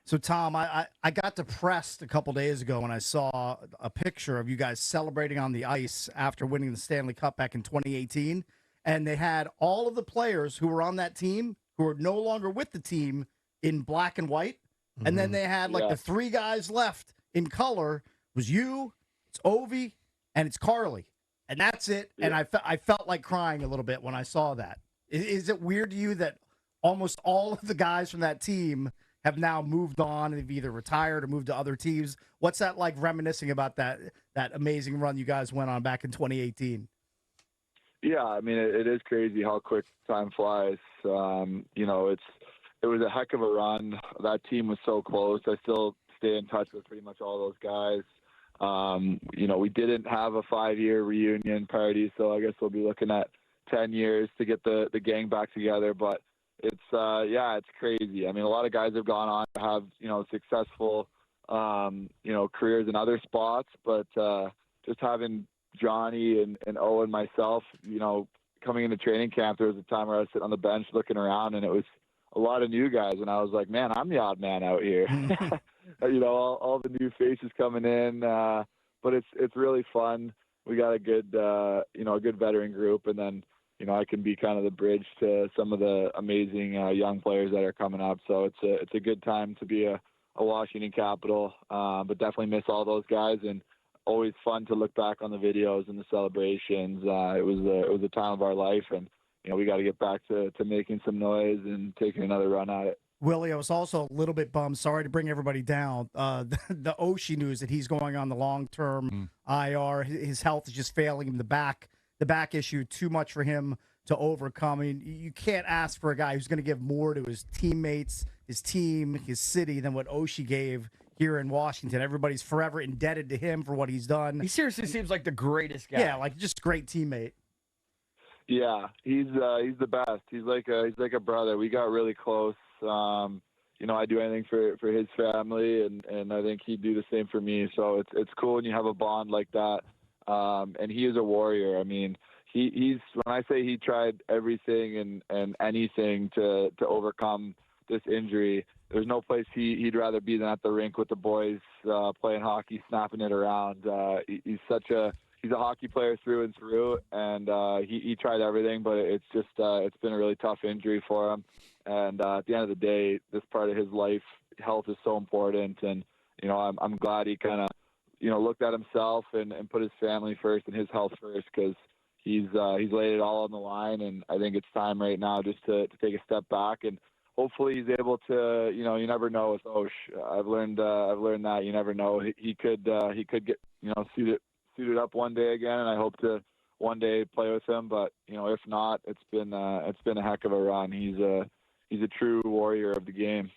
So, Tom, I got depressed a couple days ago when I saw a picture of you guys celebrating on the ice after winning the Stanley Cup back in 2018. And they had all of the players who were on that team who are no longer with the team in black and white. And then they had like the three guys left in color. It was you, it's Ovi, and it's Carly. And that's it. Yeah. And I felt like crying a little bit when I saw that. Is it weird to you that almost all of the guys from that team have now moved on and they've either retired or moved to other teams? What's that like, reminiscing about that amazing run you guys went on back in 2018? Yeah, I mean, it is crazy how quick time flies. It was a heck of a run. That team was so close. I still stay in touch with pretty much all those guys. We didn't have a 5-year reunion party, so I guess we'll be looking at 10 years to get the gang back together. But it's crazy. I mean, a lot of guys have gone on to have, successful, careers in other spots, but just having Johnny and Owen, myself, coming into training camp, there was a time where I was sitting on the bench looking around, and it was a lot of new guys, and I was like, man, I'm the odd man out here. All the new faces coming in, but it's really fun. We got a good veteran group, and then I can be kind of the bridge to some of the amazing young players that are coming up. So it's a good time to be a Washington Capital, but definitely miss all those guys, and always fun to look back on the videos and the celebrations. It was a time of our life, and we got to get back to making some noise and taking another run at it. Willie, I was also a little bit bummed. Sorry to bring everybody down. The Oshie news that he's going on the long-term IR. His health is just failing him. The back issue, too much for him to overcome. I mean, you can't ask for a guy who's going to give more to his teammates, his team, his city than what Oshie gave here in Washington. Everybody's forever indebted to him for what he's done. He seriously seems like the greatest guy. Yeah, like just great teammate. Yeah, he's the best. He's like a brother. We got really close. I do anything for his family, and I think he'd do the same for me. So it's cool when you have a bond like that. And he is a warrior. I mean, he's when I say he tried everything and anything to overcome this injury, there's no place he'd rather be than at the rink with the boys, playing hockey, snapping it around. He's a hockey player through and through, and he tried everything, but it's been a really tough injury for him. And at the end of the day, this part of his life, health is so important, and I'm glad he kind of looked at himself and put his family first and his health first, because he's laid it all on the line, and I think it's time right now just to take a step back, and hopefully he's able to, you never know with Osh. I've learned that you never know. He could get, suited up one day again, and I hope to one day play with him. But if not, it's been a heck of a run. He's a true warrior of the game.